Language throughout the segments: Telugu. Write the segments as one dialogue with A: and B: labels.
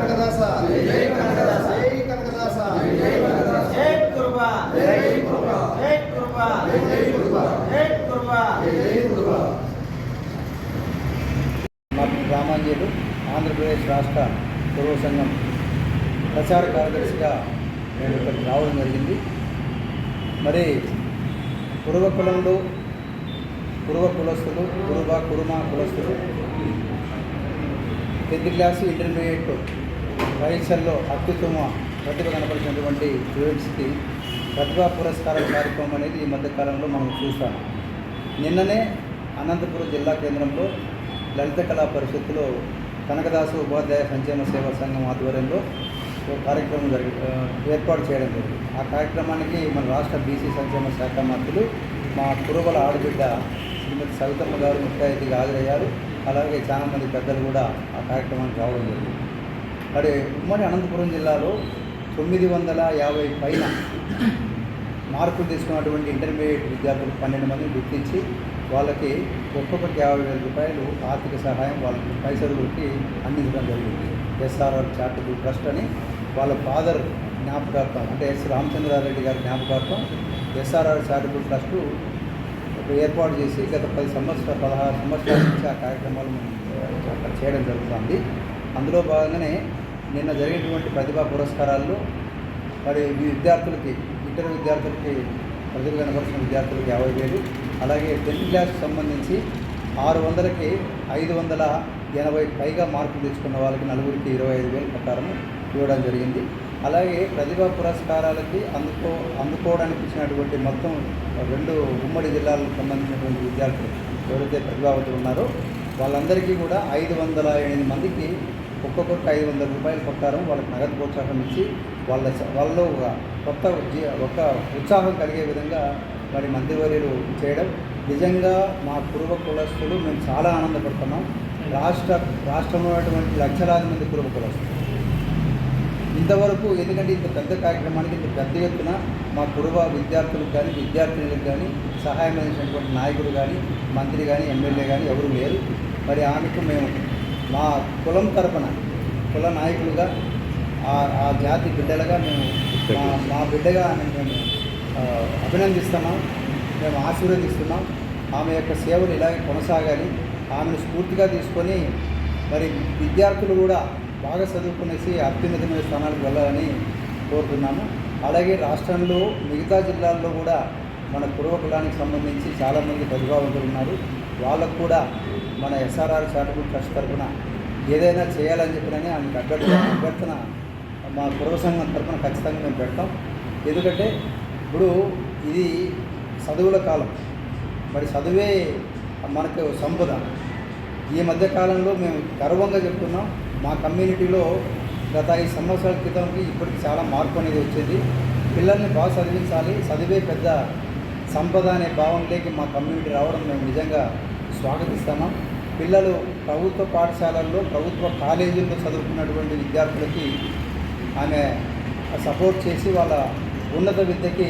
A: కనకదాస జై కనకదాస జై కనకదాస జై కనకదాస
B: జై కుర్బా
A: జై కుర్బా
B: జై కుర్బా
A: జై కుర్బా
B: జై కుర్బా
A: జై కుర్బా.
C: మా గ్రామాంజీలు ఆంధ్రప్రదేశ్ రాష్ట్ర పూర్వ సంఘం ప్రచార కార్యదర్శిగా నేను ఇక్కడికి రావడం జరిగింది. మరి కురువ కులంలో కురువ కులస్తులు, కురుమ కులస్తులు 10th క్లాస్ ఇంటర్మీడియట్ పరీక్షల్లో అత్యుత్తమ ప్రతిభ కనపరిచినటువంటి స్టూడెంట్స్కి ప్రతిభా పురస్కారం కార్యక్రమం అనేది ఈ మధ్యకాలంలో మనం చూస్తాం. నిన్ననే అనంతపురం జిల్లా కేంద్రంలో లలిత కళా పరిషత్తులో కనకదాసు ఉపాధ్యాయ సంక్షేమ సేవా సంఘం ఆధ్వర్యంలో ఒక కార్యక్రమం ఏర్పాటు చేయడం జరిగింది. ఆ కార్యక్రమానికి మన రాష్ట్ర బీసీ సంక్షేమ శాఖ మంత్రులు మా కురువల ఆడబిడ్డ శ్రీమతి సవితమ్మ గారు ముఖ్య అతిథిగా హాజరయ్యారు. అలాగే చాలామంది పెద్దలు కూడా ఆ కార్యక్రమానికి రావడం జరిగింది. మరి ఉమ్మడి అనంతపురం జిల్లాలో 950 పైన మార్కులు తీసుకున్నటువంటి ఇంటర్మీడియట్ విద్యార్థులు 12 మందిని గుర్తించి వాళ్ళకి ఒక్కొక్కరికి 50,000 రూపాయలు ఆర్థిక సహాయం వాళ్ళకి పై చదువులకి అందించడం జరిగింది. ఎస్ఆర్ఆర్ చారిటబుల్ ట్రస్ట్ అని వాళ్ళ ఫాదర్ జ్ఞాపకార్థం, అంటే ఎస్ రామచంద్రారెడ్డి గారి జ్ఞాపకార్థం ఎస్ఆర్ఆర్ చారిటబుల్ ట్రస్టు ఏర్పాటు చేసి గత 16 సంవత్సరాల నుంచి ఆ కార్యక్రమాలు అక్కడ చేయడం జరుగుతుంది. అందులో భాగంగానే నిన్న జరిగినటువంటి ప్రతిభా పురస్కారాల్లో మరి ఈ విద్యార్థులకి, ఇంటర్ విద్యార్థులకి, ప్రతిభ కనపరిచిన విద్యార్థులకి 50,000, అలాగే 10th క్లాస్కి సంబంధించి 600కి 580 పైగా మార్కులు తెచ్చుకున్న వాళ్ళకి నలుగురికి 25,000 ప్రకారం ఇవ్వడం జరిగింది. అలాగే ప్రతిభా పురస్కారాలకి అందుకోవడానికి ఇచ్చినటువంటి మొత్తం 2 ఉమ్మడి జిల్లాలకు సంబంధించినటువంటి విద్యార్థులు ఎవరైతే ప్రతిభావంతులు ఉన్నారో వాళ్ళందరికీ కూడా 508 మందికి ఒక్కొక్కరికి 500 రూపాయల ప్రకారం వాళ్ళకి నగదు ప్రోత్సాహం ఇచ్చి వాళ్ళలో ఒక ఉత్సాహం కలిగే విధంగా మరి మంత్రివర్యులు చేయడం నిజంగా మా కురువ కులస్తులు మేము చాలా ఆనందపడుతున్నాం. రాష్ట్రంలో ఉన్నటువంటి లక్షలాది మంది కురువ కులస్తులు ఇంతవరకు, ఎందుకంటే ఇంత పెద్ద కార్యక్రమానికి ఇంత పెద్ద ఎత్తున మా కురువ విద్యార్థులకు కానీ విద్యార్థినులకు కానీ సహాయం అందించినటువంటి నాయకుడు కానీ మంత్రి కానీ ఎమ్మెల్యే కానీ ఎవరు లేరు. మరి ఆమెకు మేము మా కులం తరపున కుల నాయకులుగా ఆ జాతి బిడ్డలుగా మేము మా బిడ్డగా మేము అభినందిస్తున్నాం, మేము ఆశీర్వదిస్తున్నాం. ఆమె యొక్క సేవలు ఇలాగే కొనసాగాలి. ఆమెను స్ఫూర్తిగా తీసుకొని మరి విద్యార్థులు కూడా బాగా చదువుకునేసి అత్యున్నతమైన స్థానాలకు వెళ్ళాలని కోరుతున్నాము. అలాగే రాష్ట్రంలో మిగతా జిల్లాల్లో కూడా మన కురువ కులానికి సంబంధించి చాలామంది ప్రతిభావంతులు ఉన్నారు. వాళ్ళకు కూడా మన ఎస్ఆర్ఆర్ చారిటబుల్ ట్రస్ట్ తరఫున ఏదైనా చేయాలని చెప్పినని ఆమెకు అభ్యర్థన మా కురువ సంఘం తరఫున ఖచ్చితంగా మేము పెడతాం. ఎందుకంటే ఇప్పుడు ఇది చదువుల కాలం, మరి చదువే మనకు సంపద. ఈ మధ్యకాలంలో మేము గర్వంగా చెప్తున్నాం, మా కమ్యూనిటీలో గత 5 సంవత్సరాల క్రితంకి ఇప్పటికి చాలా మార్పు అనేది వచ్చింది. పిల్లల్ని బాగా చదివించాలి, చదివే పెద్ద సంపద అనే భావంలోకి మా కమ్యూనిటీ రావడం మేము నిజంగా స్వాగతిస్తున్నాం. పిల్లలు ప్రభుత్వ పాఠశాలల్లో, ప్రభుత్వ కాలేజీల్లో చదువుకున్నటువంటి విద్యార్థులకి ఆమె సపోర్ట్ చేసి వాళ్ళ ఉన్నత విద్యకి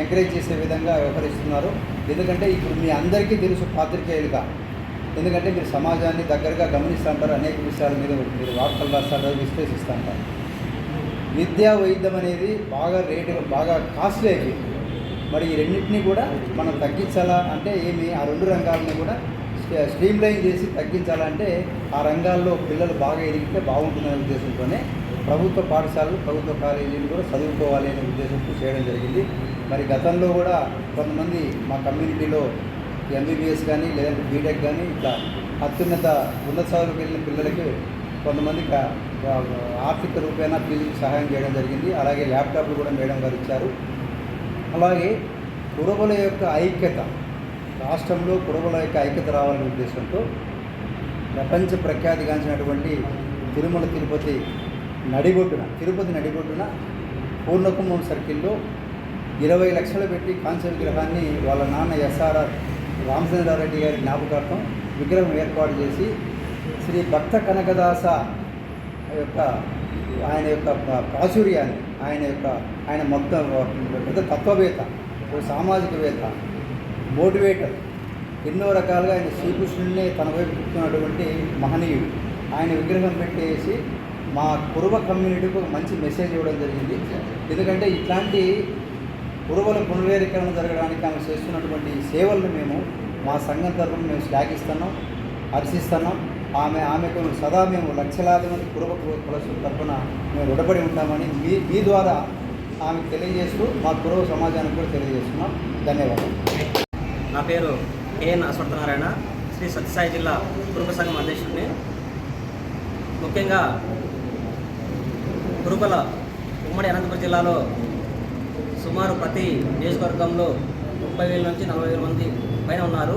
C: ఎంకరేజ్ చేసే విధంగా వ్యవహరిస్తున్నారు. ఎందుకంటే ఇప్పుడు మీ అందరికీ తెలుసు పాత్రికేయులుగా, ఎందుకంటే మీరు సమాజాన్ని దగ్గరగా గమనిస్తుంటారు, అనేక విషయాల మీద మీరు వార్తలు రాస్తుంటారు, విశ్లేషిస్తుంటారు. విద్యా వైద్యం అనేది బాగా కాస్ట్లీ అయిపోయింది. మరి ఈ రెండింటినీ కూడా మనం తగ్గించాలా అంటే ఆ 2 రంగాలని కూడా స్ట్రీమ్లైన్ చేసి తగ్గించాలంటే ఆ రంగాల్లో పిల్లలు బాగా ఎదిగితే బాగుంటుందనే ఉద్దేశంతోనే ప్రభుత్వ పాఠశాలలు, ప్రభుత్వ కాలేజీలు కూడా చదువుకోవాలి అనే ఉద్దేశంతో చేయడం జరిగింది. మరి గతంలో కూడా కొంతమంది మా కమ్యూనిటీలో ఎంబీబీఎస్ కానీ లేదంటే బీటెక్ కానీ ఇట్లా ఉన్నత చదువులకు వెళ్ళిన పిల్లలకి కొంతమందికి ఆర్థిక రూపేణా ఫీజుకి సహాయం చేయడం జరిగింది. అలాగే ల్యాప్టాప్లు కూడా మేడం గారు ఇచ్చారు. అలాగే కురువల యొక్క ఐక్యత, రాష్ట్రంలో కురువల యొక్క ఐక్యత రావాలనే ఉద్దేశంతో ప్రపంచ ప్రఖ్యాతిగాంచినటువంటి తిరుపతి నడిబొడ్డున పూర్ణకుమం సర్కిల్లో 20 లక్షలు పెట్టి కాంస్య విగ్రహాన్ని వాళ్ళ నాన్న ఎస్ఆర్ఆర్ రామచంద్రారెడ్డి గారి జ్ఞాపకార్థం విగ్రహం ఏర్పాటు చేసి శ్రీ భక్త కనకదాస ఆయన యొక్క ప్రాచుర్యాన్ని, ఆయన మొత్తం పెద్ద తత్వవేత్త, సామాజికవేత్త, మోటివేటర్, ఎన్నో రకాలుగా ఆయన శ్రీకృష్ణుడిని తన వైపు తిప్పుతున్నటువంటి మహనీయుడు. ఆయన విగ్రహం పెట్టేసి మా కురుబ కమ్యూనిటీకి ఒక మంచి మెసేజ్ ఇవ్వడం జరిగింది. ఎందుకంటే ఇట్లాంటి కురుబల పునర్వేరీకరణ జరగడానికి ఆమె చేస్తున్నటువంటి సేవలను మేము మా సంఘం తరఫున మేము శ్లాఘిస్తున్నాం, హర్షిస్తున్నాం. ఆమెకు సదా మేము లక్షలాది మంది కురుబ కులస్తుల తరఫున మేము రుణపడి ఉంటామని మీ ద్వారా ఆమెకు తెలియజేస్తూ మా కురుబ సమాజానికి కూడా తెలియజేస్తున్నాం. ధన్యవాదాలు.
D: నా పేరు కేఎన్ అశ్వత్థనారాయణ, శ్రీ సత్యసాయి జిల్లా కురుబ సంఘం అధ్యక్షుడిని. ముఖ్యంగా కురుబల ఉమ్మడి అనంతపురం జిల్లాలో సుమారు ప్రతి నియోజకవర్గంలో 30,000 నుంచి 40,000 మంది పైన ఉన్నారు.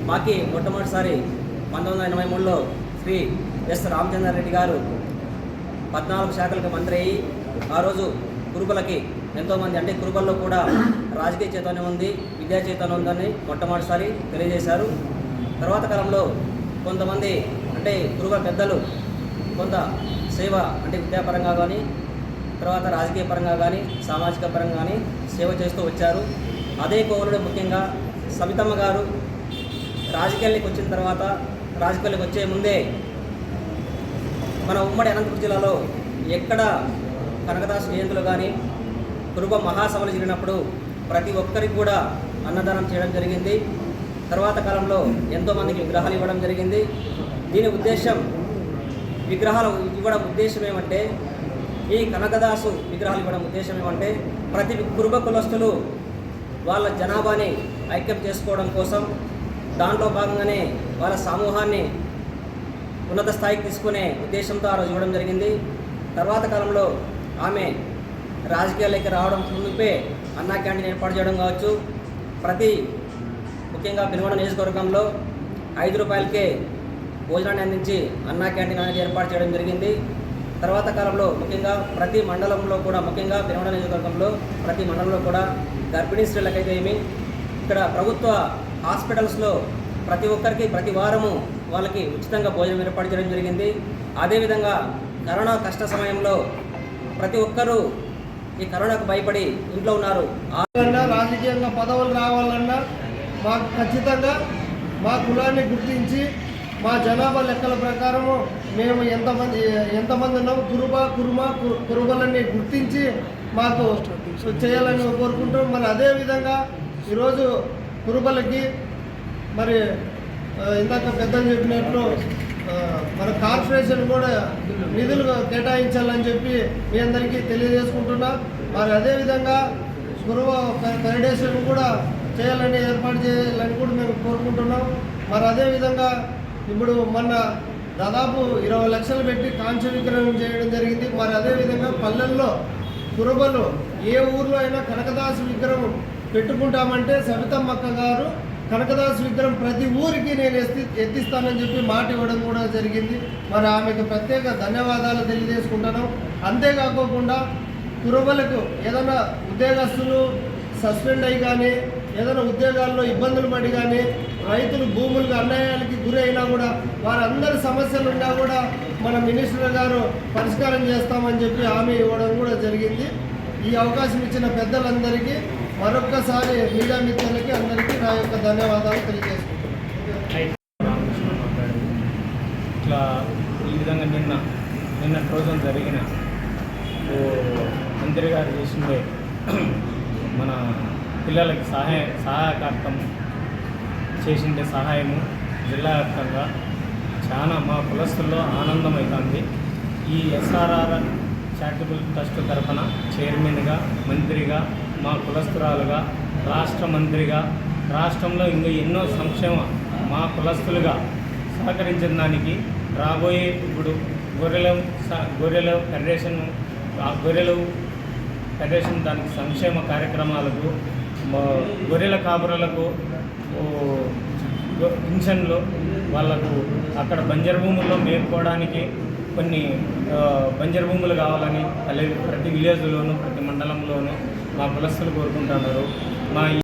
D: మాకి మొట్టమొదటిసారి 1983లో శ్రీ ఎస్ రామచంద్రారెడ్డి గారు 14 శాఖలకు మంత్రి అయ్యి ఆ రోజు కురుబలకి ఎంతోమంది, అంటే కురుబల్లో కూడా రాజకీయ చైతన్యం ఉంది, విద్యా చైతన్యం ఉందని మొట్టమొదటిసారి తెలియజేశారు. తర్వాత కాలంలో కొంతమంది అంటే కురుబ పెద్దలు కొంత సేవ అంటే విద్యాపరంగా కానీ, తర్వాత రాజకీయ పరంగా కానీ, సామాజిక పరంగా కానీ సేవ చేస్తూ వచ్చారు. అదే కోవలుడు ముఖ్యంగా సవితమ్మ గారు రాజకీయాలకు వచ్చిన తర్వాత, రాజకీయాలకు వచ్చే ముందే మన ఉమ్మడి అనంతపురం జిల్లాలో ఎక్కడ కనకదాసు జయంతులు కానీ, కురుబ మహాసభలు జరిగినప్పుడు ప్రతి ఒక్కరికి కూడా అన్నదానం చేయడం జరిగింది. తర్వాత కాలంలో ఎంతోమందికి విగ్రహాలు ఇవ్వడం జరిగింది. దీని ఉద్దేశం, విగ్రహాలు ఇవ్వడం ఉద్దేశం ఏమంటే, ఈ కనకదాసు విగ్రహాలు ఇవ్వడం ఉద్దేశం ఏమంటే ప్రతి కురుబ కులస్తులు వాళ్ళ జనాభాని ఐక్యం చేసుకోవడం కోసం, దాంట్లో భాగంగానే వాళ్ళ సమూహాన్ని ఉన్నత స్థాయికి తీసుకునే ఉద్దేశంతో ఆ రోజు ఇవ్వడం జరిగింది. తర్వాత కాలంలో ఆమె రాజకీయాల్లోకి రావడం ముందుపే అన్నా క్యాంటీన్ ఏర్పాటు చేయడం కావచ్చు, ప్రతి ముఖ్యంగా పెనుగొండ నియోజకవర్గంలో 5 రూపాయలకే భోజనాన్ని అందించి అన్నా క్యాంటీన్ అనేది ఏర్పాటు చేయడం జరిగింది. తర్వాత కాలంలో ముఖ్యంగా ప్రతి మండలంలో కూడా, ముఖ్యంగా పెనుగొండ నియోజకవర్గంలో ప్రతి మండలంలో కూడా గర్భిణీ స్త్రీలకైతే ఏమి ఇక్కడ ప్రభుత్వ హాస్పిటల్స్లో ప్రతి ఒక్కరికి ప్రతి వారము వాళ్ళకి ఉచితంగా భోజనం ఏర్పాటు చేయడం జరిగింది. అదేవిధంగా కరోనా కష్ట సమయంలో ప్రతి ఒక్కరూ ఈ కరోనాకు భయపడి ఇంట్లో ఉన్నారు.
A: రాజకీయంగా పదవులు రావాలన్నా మాకు ఖచ్చితంగా మా కులాన్ని గుర్తించి మా జనాభా లెక్కల ప్రకారము మేము ఎంతమంది ఉన్నాము, కురుబలని గుర్తించి మాకు చేయాలని కోరుకుంటాం. మరి అదేవిధంగా ఈరోజు కురుబలకి మరి ఇందాక పెద్దలు చెప్పినట్లు మన కార్పొరేషన్ కూడా నిధులు కేటాయించాలని చెప్పి మీ అందరికీ తెలియజేసుకుంటున్నా. మరి అదేవిధంగా కురుబ ఫెడరేషన్ కూడా చేయాలని ఏర్పాటు చేయాలని కూడా మేము కోరుకుంటున్నాం. మరి అదేవిధంగా ఇప్పుడు మొన్న దాదాపు 20 లక్షలు పెట్టి కాంస్య విగ్రహం చేయడం జరిగింది. మరి అదేవిధంగా పల్లెల్లో కురుబలు ఏ ఊర్లో అయినా కనకదాసు విగ్రహం పెట్టుకుంటామంటే సవితమ్మక్క గారు కనకదాసు విగ్రహం ప్రతి ఊరికి నేను ఎత్తిస్తానని చెప్పి మాట ఇవ్వడం కూడా జరిగింది. మరి ఆమెకు ప్రత్యేక ధన్యవాదాలు తెలియజేసుకుంటున్నాం. అంతేకాకుండా కురుబలకు ఏదైనా ఉద్యోగస్తులు సస్పెండ్ అయ్యి కానీ, ఏదైనా ఉద్యోగాల్లో ఇబ్బందులు పడి కానీ, రైతులు భూములకు అన్యాయాలకి గురి అయినా కూడా వారందరి సమస్యలు ఉన్నా కూడా మన మినిస్టర్ గారు పరిష్కారం చేస్తామని చెప్పి హామీ ఇవ్వడం కూడా జరిగింది. ఈ అవకాశం ఇచ్చిన పెద్దలందరికీ మరొక్కసారి మీడియా మిత్రులకి అందరికీ నా యొక్క ధన్యవాదాలు తెలియజేసుకుంటున్నాను.
E: ఇట్లా ఈ విధంగా నిన్న రోజున జరిగిన మంత్రి గారు చేసిందే మన పిల్లలకి సహాయకార్థం చేసిండే సహాయము జిల్లా వ్యాప్తంగా చాలా మా కులస్తుల్లో ఆనందం అవుతుంది. ఈ ఎస్ఆర్ఆర్ చారిటబుల్ ట్రస్ట్ తరఫున చైర్మన్గా, మంత్రిగా, మా కులస్తురాలుగా, రాష్ట్ర మంత్రిగా, రాష్ట్రంలో ఇంకా ఎన్నో సంక్షేమ మా కులస్తులుగా సహకరించిన దానికి రాబోయే ఇప్పుడు గొర్రెల ఫెడరేషన్ దానికి సంక్షేమ కార్యక్రమాలకు, గొర్రెల కాపురలకు పింఛన్లు, వాళ్ళకు అక్కడ బంజరు భూముల్లో మేపుకోవడానికి కొన్ని బంజరు భూములు కావాలని ప్రతి విలేజ్లోనూ ప్రతి మండలంలోనూ మా కులస్తులు కోరుకుంటున్నారు. మా